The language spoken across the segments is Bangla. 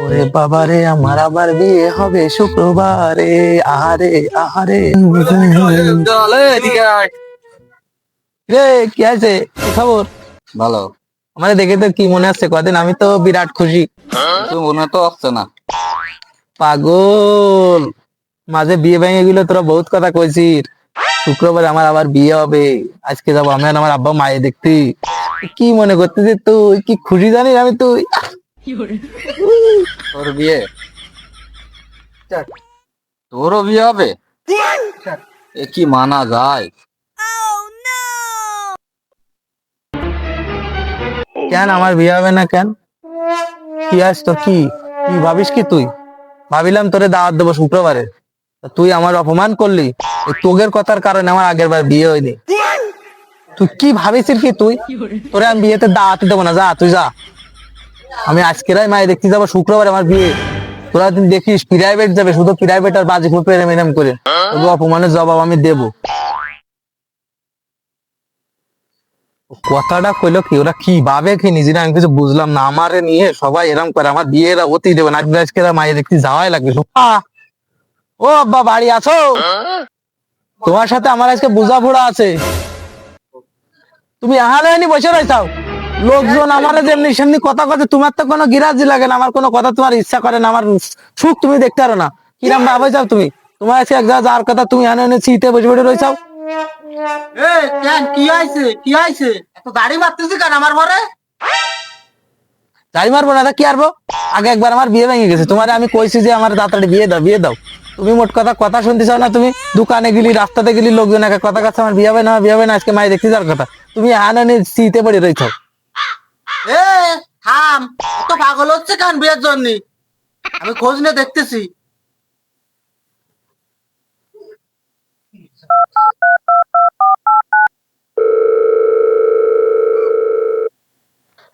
ওরে বাবা রে, আমার আবার বিয়ে হবে শুক্রবারে। আহারে আহারে। চলে এদিকে আয়। রে, কি আছে? কি খবর? ভালো। আমাদের দেখে তো কি মনে হচ্ছে, কদিন আমি তো বিরাট খুশি। তুই মনে তো আসছে না। পাগল, মাঝে বিয়ে ভেঙে গেল, তোরা বহুত কথা কইছিস। শুক্রবার আমার আবার বিয়ে হবে, আজকে যাবো আমি আর আমার আব্বা মায়ে দেখতে। কি মনে করতেছিস তুই? কি খুশি জানিস আমি তুই? তোর বিয়ে? তোরও বিয়ে হবে? এ কি মানা যায়? কেন আমার বিয়ে হবে না কেন? কি আজ তোর কি? কি ভাবিস কি তুই? ভাবিলাম তোরে দাওয়াত দেবো শুক্রবারে, তা তুই আমার অপমান করলি। এই তোগের কথার কারণে আমার আগের বার বিয়ে হয়নি। তুই কি ভাবিস কি তুই? তোরে আমি বিয়েতে দাওয়াত দেবো না, যা তুই যা। আমি আজকেরাই মায়ে দেখতে যাবো, শুক্রবারে আমার বিয়ে। তোরা তুই দেখিস প্রাইভেট যাবে, শুধু প্রাইভেট আর বাজি খুব এরম এরম করে। তবু অপমানের জবাব আমি দেবো। কথাটা কইলো কি, ওরা কি ভাবে কি নিজেরা, আমি কিছু বুঝলাম না। আমারে নিয়ে সবাই এরম করে, আমার বিয়ে এরা হতেই দেবে না। আজকে মায়ের দেখতে যাওয়াই লাগবে। ও আব্বা, বাড়ি আছো? তোমার সাথে আমার আজকে বোঝাপড়া আছে। তুমি আহারে নি বসে রয়েছাও। লোকজন আমার যেমনি সেমনি কথা কথা, তোমার তো কোনো গিরাজি লাগে না, আমার কোনো কথা তোমার ইচ্ছা করে না, আমার সুখ তুমি দেখতে পারো না। কিরাম ভাবে যাও তুমি? তোমার আজকে এক জায়গায় যাওয়ার কথা, তুমি আনে শীতে বসে বসে রয়েছাও। কি হয়েছে? কি হয়েছে? এত গাড়ি মারতেছি কেন আমার ঘরে? যাই মারবো না, তা কি আরবো? আগে একবার আমার বিয়ে ভেঙে গেছে, তোমার আমি কইছি যে আমার তাড়াতাড়ি বিয়ে দাও, বিয়ে দাও। তুমি মোট কথা কথা শুনতে চাও না। তুমি দোকানে গেলি, রাস্তাতে গেলি, লোকজন একা কথা কাছে, আমার বিয়ে হবে না, বিয়ে হবে না, আজকে মাই দেখতে যাওয়ার কথা। তুমি আনে শীতে পড়ে রয়েছাও। এ থাম, এত পাগল হচ্ছে কেন বিয়ের জন্য? আমি খোঁজ নিয়ে দেখতেছি।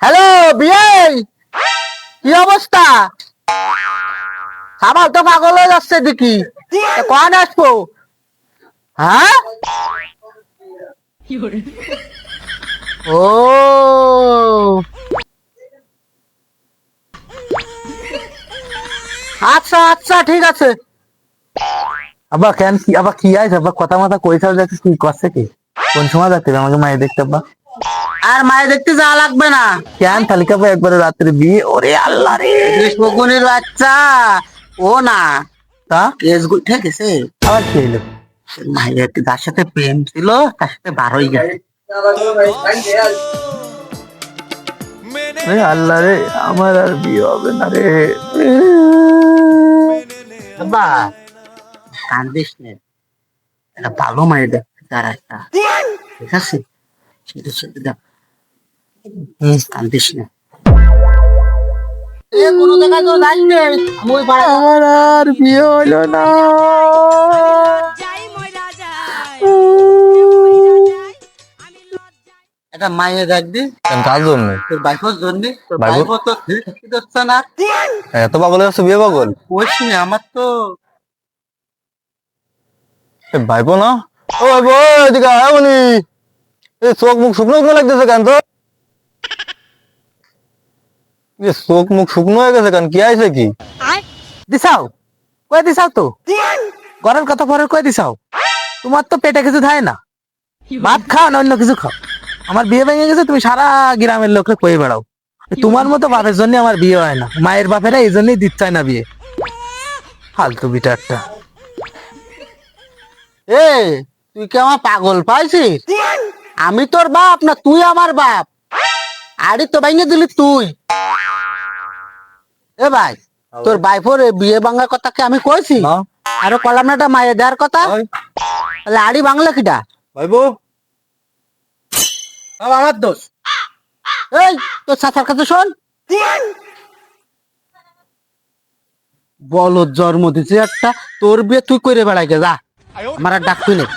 হ্যালো বিয়ে, কি অবস্থা? সাবাল তো পাগল হয়ে যাচ্ছে দেখি। তা কখন আসবো? হ্যাঁ, ও আচ্ছা আচ্ছা, ঠিক আছে। আবার কেন কি, আবার কি আছে? আবার কথা মাথা কইছাও যাচ্ছে, কি করছে কি? কোন সময় যাচ্ছে আমাকে মায়ে দেখতে? আব্বা আর মায়ে দেখতে যাওয়া লাগবে না। কেন তালিকা পাই একবারে রাত্রে বিয়ে? ওরে আল্লাহ রে। গ্রীষ্মগুণের বাচ্চা ও না, তা কেস উঠে গেছে। আবার কি হইলো? মায়ের যার সাথে প্রেম ছিল তার সাথে বার হয়ে গেছে। রে আল্লাহ রে, আমার আর বিয়ে হবে না রে। বাবা কান্দিস নে, একটা ভালো মায়ের দেখতে তার একটা, ঠিক আছে? সেটা সাথে দেখ, কান্দিস না। এ কোনো জায়গায় তো যাস নে, আমি ওই পাড়ায় আমার আর বিয়ে হইলো না। একটা মায়ের ডাক দি। কেন, কার জন্য? তোর বাইফোর জন্য, তোর বাইফো? বাইফোর তো ফিরে থাকতে দিচ্ছে না। এত পাগল হয়ে যাচ্ছে, বিয়ে পাগল? কোষ নে, আমার তো ভাইবো না? ও ভাইবো, এদিকে আয় মনি। এই চোখ মুখ শুকনো শুকনো লাগতেছে কেন তো? চোখ মুখ শুকনো হয়ে গেছে কেন? কি আইছে কি? দিছাও, কয়ে দিছাও তো। ঘরের কথা পরে কয়ে দিছাও। তোমার তো পেটে কিছু ধায় না, ভাত খাও না অন্য কিছু খাও। আমার বিয়ে ভেঙে গেছে, তুমি সারা গ্রামের লোককে কয়ে বেড়াও। তোমার মতো বাপের জন্য আমার বিয়ে হয় না, মায়ের বাপেরা এই জন্যই দিচ্ছে না বিয়ে। ফালতু বিটা একটা। এ, তুই কি আমার পাগল পাইছিস? আমি তোর বাপ না তুই আমার বাপ? আরে তো ভেঙে দিলি তুই। এ ভাই, তোর বাইফোর বিয়ে ভাঙার কথা কি আমি কইছি? না আরো কলাম না একটা মায়ের দেওয়ার কথা। তাহলে আড়ি বাংলা কিটা? ভাইবো, আমার দোষ। এই তোর চাচার কাছে শোন, বলদ জন্ম দিছে একটা, তোর বিয়ে তুই করে বেড়াই গে, যা। আমার আর ডাক তুই নেই।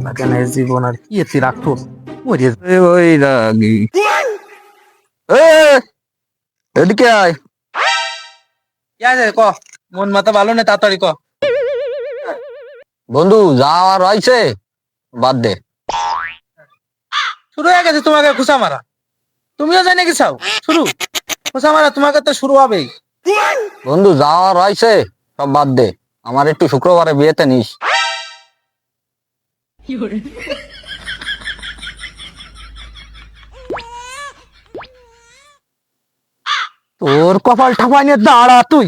না কেন এই জীবন আর কি এতে রাখতো। মরিয়ে ওই রাগি। এদিকে আয়। কি আছে ক? মন মাথা ভালো নেই, তাড়াতাড়ি ক। বন্ধু যা আর হয়েছে বাদ দে। শুরু হয়ে গেছে তোমাকে খুশা মারা। তুমিও জানে কি চাও শুরু আমার তোমাকে তো শুরু হবেই। বন্ধু যাওয়া রয়েছে সব বাদ দে, আমার একটু শুক্রবারে বিয়েতে নিস। তোর কপাল ঠাপাই নিয়ে দাঁড়া তুই।